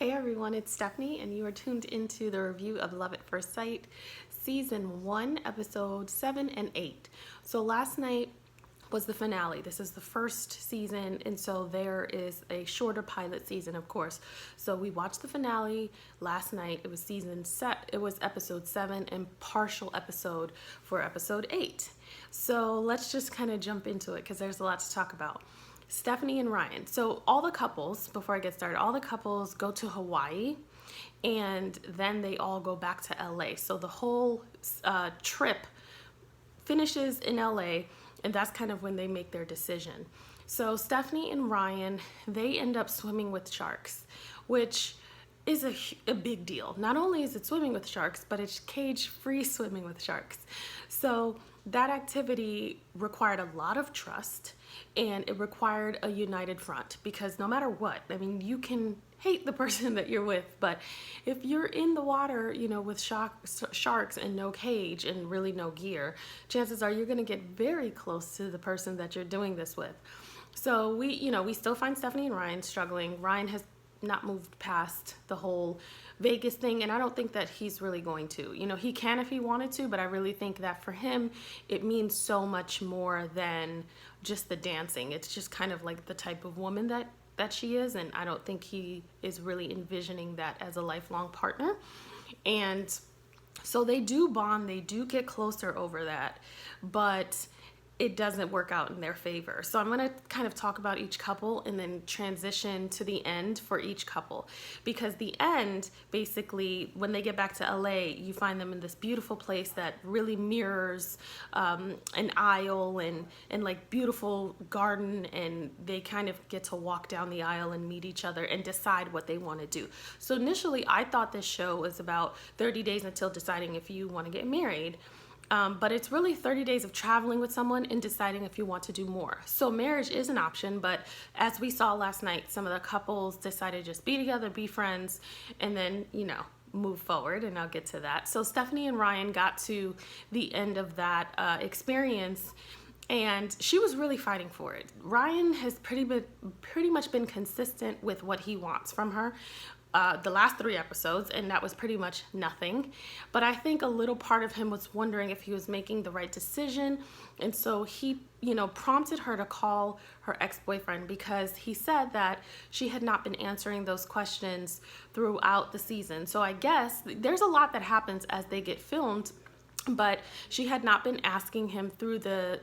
Hey everyone, it's Stephanie, and you are tuned into the review of Love at First Sight, Season 1, Episode 7 and 8. So last night was the finale. This is the first season, and so there is a shorter pilot season, of course. So we watched the finale last night. It was Episode 7 and partial episode for Episode 8. So let's just kind of jump into it because there's a lot to talk about. Stephanie and Ryan. So all the couples, before I get started, all the couples go to Hawaii and then they all go back to LA. So the whole trip finishes in LA, and that's kind of when they make their decision. So Stephanie and Ryan, they end up swimming with sharks, which is a big deal. Not only is it swimming with sharks, but it's cage-free swimming with sharks. So that activity required a lot of trust, and it required a united front, because no matter what, I mean, you can hate the person that you're with, but if you're in the water, with sharks and no cage and really no gear, chances are you're going to get very close to the person that you're doing this with. So we still find Stephanie and Ryan struggling. Ryan has not moved past the whole Vegas thing, and I don't think that he's really going to. He can if he wanted to, but I really think that for him it means so much more than just the dancing. It's just kind of like the type of woman that she is, and I don't think he is really envisioning that as a lifelong partner. And so they do bond, they do get closer over that, but it doesn't work out in their favor. So I'm going to kind of talk about each couple and then transition to the end for each couple, because the end, basically, when they get back to LA, you find them in this beautiful place that really mirrors an aisle and like beautiful garden, and they kind of get to walk down the aisle and meet each other and decide what they want to do. So initially I thought this show was about 30 days until deciding if you want to get married. But it's really 30 days of traveling with someone and deciding if you want to do more. So marriage is an option, but as we saw last night, some of the couples decided to just be together, be friends, and then, move forward, and I'll get to that. So Stephanie and Ryan got to the end of that experience, and she was really fighting for it. Ryan has pretty much been consistent with what he wants from her the last 3 episodes, and that was pretty much nothing. But I think a little part of him was wondering if he was making the right decision, and so he prompted her to call her ex-boyfriend, because he said that she had not been answering those questions throughout the season. So I guess there's a lot that happens as they get filmed, but she had been asking him through the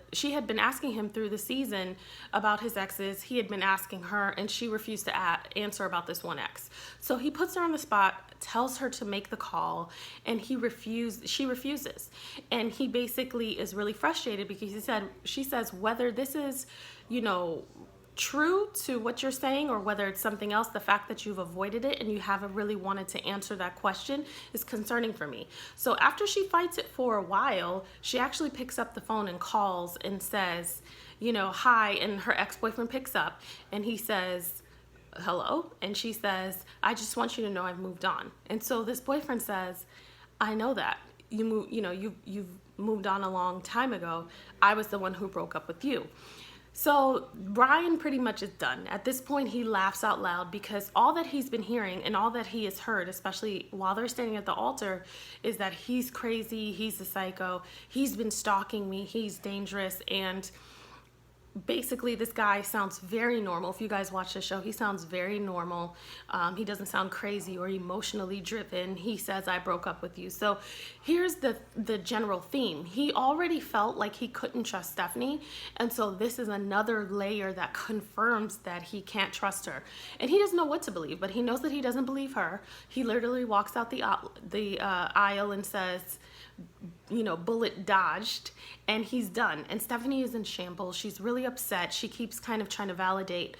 season about his exes. He had been asking her, and she refused to answer about this one ex. So he puts her on the spot, tells her to make the call, and she refuses. And he basically is really frustrated because she says, whether this is, true to what you're saying or whether it's something else, the fact that you've avoided it and you haven't really wanted to answer that question is concerning for me. So after she fights it for a while, she actually picks up the phone and calls and says, hi, and her ex-boyfriend picks up and he says, hello, and she says, I just want you to know I've moved on. And so this boyfriend says, I know that you've moved on a long time ago. I was the one who broke up with you. So Ryan pretty much is done. At this point, he laughs out loud, because all that he's been hearing and all that he has heard, especially while they're standing at the altar, is that he's crazy, he's a psycho, he's been stalking me, he's dangerous, and basically this guy sounds very normal. If you guys watch the show, he sounds very normal. He doesn't sound crazy or emotionally driven. He says, I broke up with you. So here's the general theme. He already felt like he couldn't trust Stephanie, and so this is another layer that confirms that he can't trust her. And he doesn't know what to believe, but he knows that he doesn't believe her. He literally walks out the aisle and says, bullet dodged, and he's done. And Stephanie is in shambles. She's really upset. She keeps kind of trying to validate,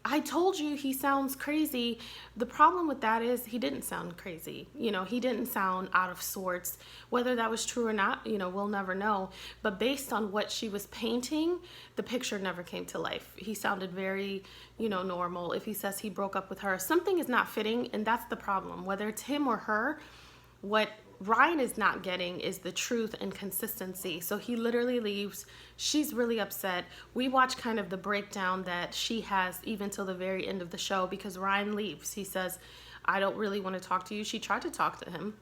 I told you he sounds crazy. The problem with that is he didn't sound crazy. He didn't sound out of sorts. Whether that was true or not, we'll never know. But based on what she was painting, the picture never came to life. He sounded very, normal. If he says he broke up with her, something is not fitting, and that's the problem. Whether it's him or her, what Ryan is not getting is the truth and consistency. So he literally leaves. She's really upset. We watch kind of the breakdown that she has even till the very end of the show, because Ryan leaves. He says, I don't really want to talk to you. She tried to talk to him.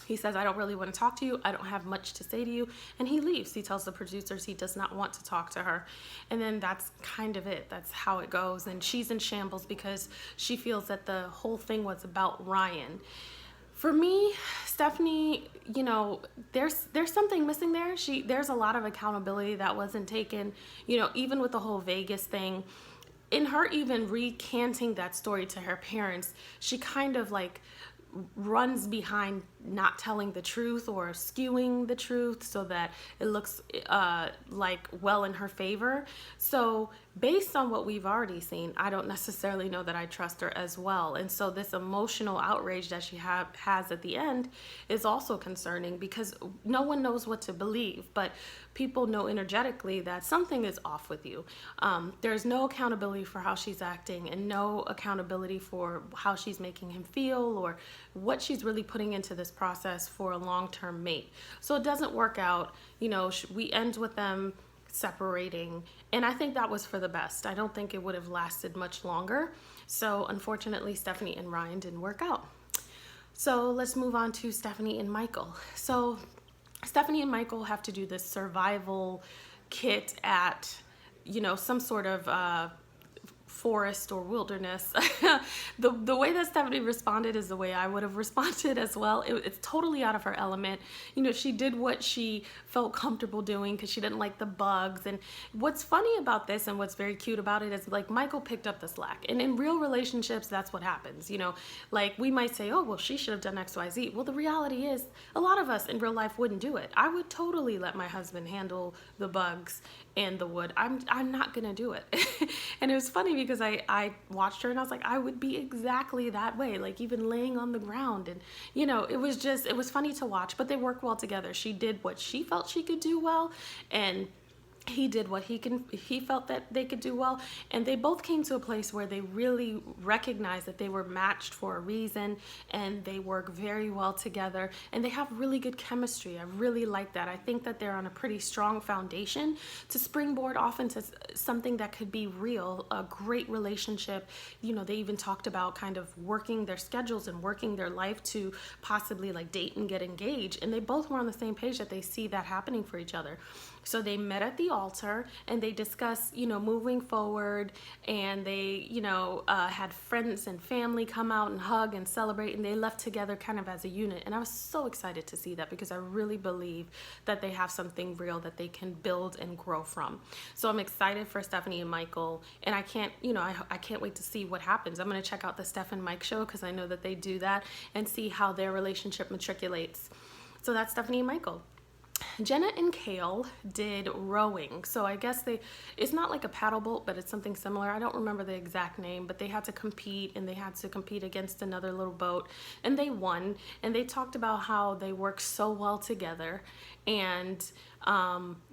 He says, I don't really want to talk to you. I don't have much to say to you. And he leaves. He tells the producers he does not want to talk to her. And then that's kind of it. That's how it goes. And she's in shambles because she feels that the whole thing was about Ryan. For me, Stephanie, you know, there's something missing there. There's a lot of accountability that wasn't taken, you know, even with the whole Vegas thing. In her even recanting that story to her parents, she kind of like runs behind not telling the truth or skewing the truth so that it looks like well in her favor. So based on what we've already seen, I don't necessarily know that I trust her as well. And so this emotional outrage that she has at the end is also concerning, because no one knows what to believe, but people know energetically that something is off with you. There's no accountability for how she's acting, and no accountability for how she's making him feel or what she's really putting into this process for a long-term mate. So it doesn't work out. You know, we end with them separating, and I think that was for the best. I don't think it would have lasted much longer. So unfortunately, Stephanie and Ryan didn't work out. So let's move on to Stephanie and Michael. So Stephanie and Michael have to do this survival kit at, you know, some sort of forest or wilderness. The way that Stephanie responded is the way I would have responded as well. It's totally out of her element. You know, she did what she felt comfortable doing because she didn't like the bugs. And what's funny about this and what's very cute about it is, like, Michael picked up the slack. And in real relationships, that's what happens. You know, like, we might say, oh, well, she should have done X, Y, Z. Well, the reality is a lot of us in real life wouldn't do it. I would totally let my husband handle the bugs and the wood. I'm not gonna do it. And it was funny because I watched her and I was like, I would be exactly that way, like even laying on the ground. And you know, it was funny to watch, but they work well together. She did what she felt she could do well, and he did what he felt that they could do well, and they both came to a place where they really recognized that they were matched for a reason, and they work very well together, and they have really good chemistry. I really like that. I think that they're on a pretty strong foundation to springboard off into something that could be real, a great relationship. You know, they even talked about kind of working their schedules and working their life to possibly like date and get engaged, and they both were on the same page that they see that happening for each other. So they met at the altar and they discussed, you know, moving forward, and they, you know, had friends and family come out and hug and celebrate, and they left together kind of as a unit. And I was so excited to see that, because I really believe that they have something real that they can build and grow from. So I'm excited for Stephanie and Michael, and I can't, you know, I can't wait to see what happens. I'm going to check out the Steph and Mike show, because I know that they do that, and see how their relationship matriculates. So that's Stephanie and Michael. Jenna and Cale did rowing. So I guess it's not like a paddle boat, but it's something similar. I don't remember the exact name, but they had to compete, and they had to compete against another little boat, and they won. And they talked about how they work so well together, and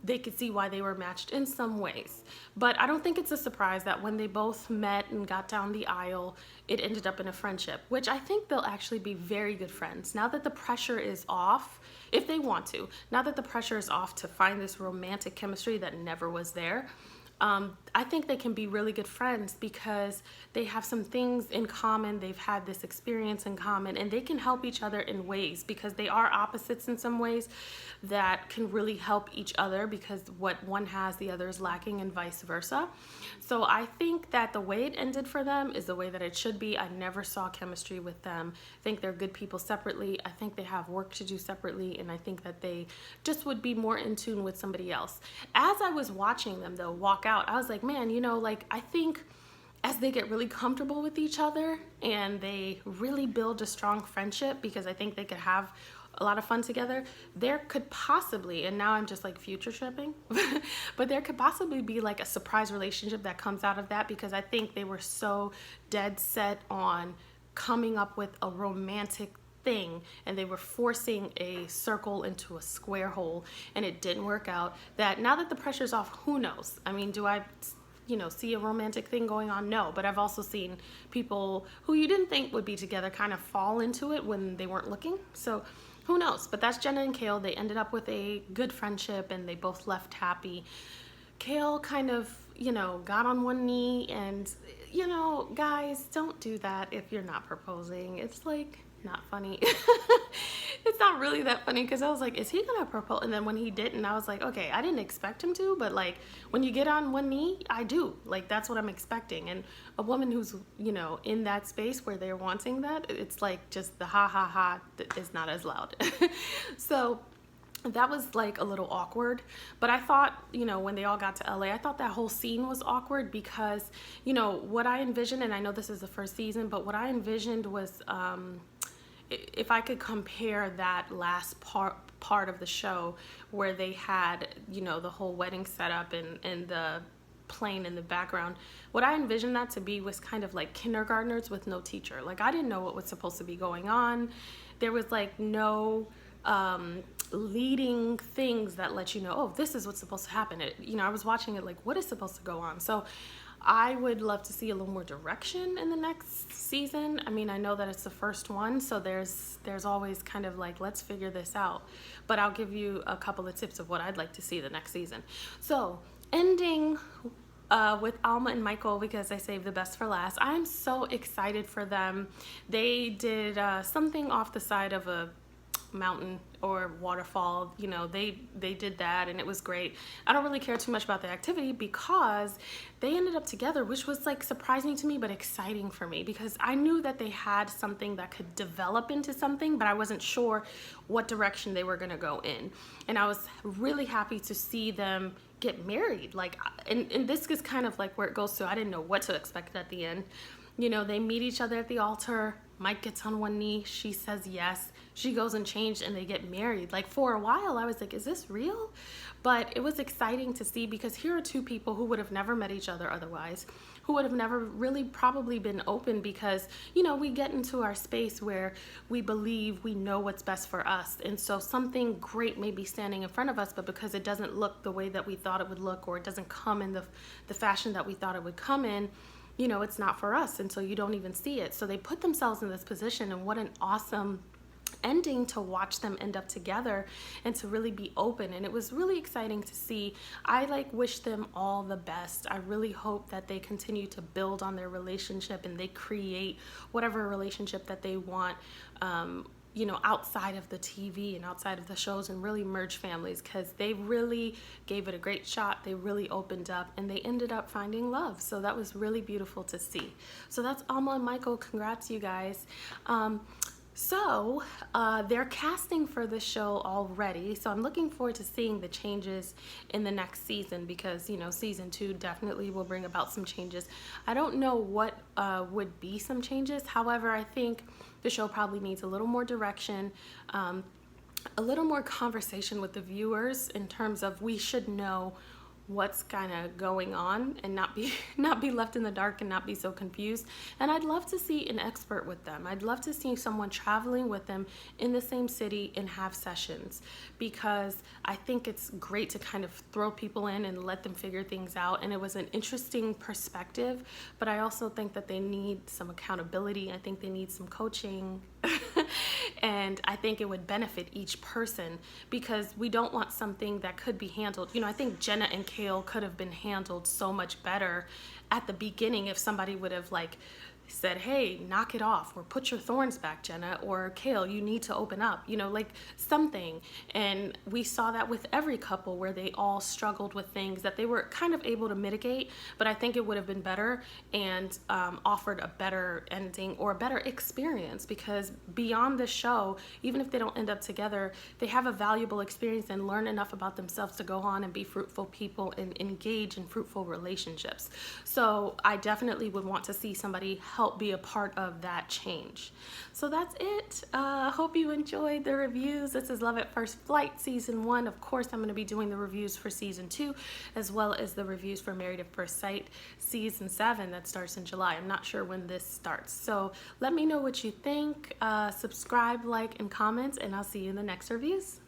they could see why they were matched in some ways. But I don't think it's a surprise that when they both met and got down the aisle, it ended up in a friendship, which I think they'll actually be very good friends. Now that the pressure is off, if they want to, now that the pressure is off to find this romantic chemistry that never was there, I think they can be really good friends, because they have some things in common. They've had this experience in common, and they can help each other in ways, because they are opposites in some ways that can really help each other, because what one has, the other is lacking, and vice versa. So I think that the way it ended for them is the way that it should be. I never saw chemistry with them. I think they're good people separately. I think they have work to do separately, and I think that they just would be more in tune with somebody else. As I was watching them though walk out, I was like, man, you know, like, I think as they get really comfortable with each other and they really build a strong friendship, because I think they could have a lot of fun together, there could possibly, and now I'm just like future tripping, but there could possibly be like a surprise relationship that comes out of that, because I think they were so dead set on coming up with a romantic thing, and they were forcing a circle into a square hole, and it didn't work out. That now that the pressure's off, who knows? I mean, do I, you know, see a romantic thing going on? No, but I've also seen people who you didn't think would be together kind of fall into it when they weren't looking. So Who knows? But that's Jenna and Cale. They ended up with a good friendship and they both left happy. Cale kind of, got on one knee and, guys, don't do that if you're not proposing. It's like not funny. It's not really that funny because I was like, is he gonna propose? And then when he didn't, I was like, okay, I didn't expect him to, but like when you get on one knee, I do. Like that's what I'm expecting. And a woman who's, in that space where they're wanting that, it's like just the ha ha ha is not as loud. So that was like a little awkward, but I thought, when they all got to LA, I thought that whole scene was awkward because, what I envisioned, and I know this is the first season, but what I envisioned was, if I could compare that last part of the show where they had, the whole wedding setup and the plane in the background, what I envisioned that to be was kind of like kindergartners with no teacher. Like I didn't know what was supposed to be going on. There was like no leading things that let you know, oh, this is what's supposed to happen. I was watching it like, what is supposed to go on? So I would love to see a little more direction in the next season. I mean, I know that it's the first one, so there's always kind of like, let's figure this out. But I'll give you a couple of tips of what I'd like to see the next season. So ending with Alma and Michael, because I saved the best for last. I'm so excited for them. They did something off the side of a mountain or waterfall, they did that and it was great. I don't really care too much about the activity because they ended up together, which was like surprising to me but exciting for me because I knew that they had something that could develop into something, but I wasn't sure what direction they were going to go in. And I was really happy to see them get married. Like, and this is kind of like where it goes to, I didn't know what to expect at the end. They meet each other at the altar. Mike gets on one knee. She says yes. She goes and changed and they get married. Like for a while, I was like, is this real? But it was exciting to see because here are two people who would have never met each other otherwise, who would have never really probably been open because, we get into our space where we believe we know what's best for us. And so something great may be standing in front of us, but because it doesn't look the way that we thought it would look or it doesn't come in the fashion that we thought it would come in, it's not for us until you don't even see it. So they put themselves in this position, and what an awesome ending to watch them end up together and to really be open. And it was really exciting to see. I wish them all the best. I really hope that they continue to build on their relationship and they create whatever relationship that they want, outside of the TV and outside of the shows, and really merge families because they really gave it a great shot. They really opened up and they ended up finding love. So that was really beautiful to see. So that's Alma and Michael. Congrats, you guys. So they're casting for the show already. So I'm looking forward to seeing the changes in the next season because, season 2 definitely will bring about some changes. I don't know what would be some changes. However, I think the show probably needs a little more direction, a little more conversation with the viewers in terms of we should know what's kind of going on and not be left in the dark and not be so confused. And I'd love to see an expert with them. I'd love to see someone traveling with them in the same city and have sessions, because I think it's great to kind of throw people in and let them figure things out. And it was an interesting perspective, but I also think that they need some accountability. I think they need some coaching. And I think it would benefit each person because we don't want something that could be handled. I think Jenna and Cale could have been handled so much better at the beginning if somebody would have said, hey, knock it off, or put your thorns back, Jenna, or Cale, you need to open up, something. And we saw that with every couple where they all struggled with things that they were kind of able to mitigate, but I think it would have been better and offered a better ending or a better experience, because beyond the show, even if they don't end up together, they have a valuable experience and learn enough about themselves to go on and be fruitful people and engage in fruitful relationships. So I definitely would want to see somebody help be a part of that change. So that's it. Hope you enjoyed the reviews. This is Love at First Flight Season 1. Of course, I'm going to be doing the reviews for Season 2, as well as the reviews for Married at First Sight Season 7 that starts in July. I'm not sure when this starts. So let me know what you think. Subscribe, like, and comment, and I'll see you in the next reviews.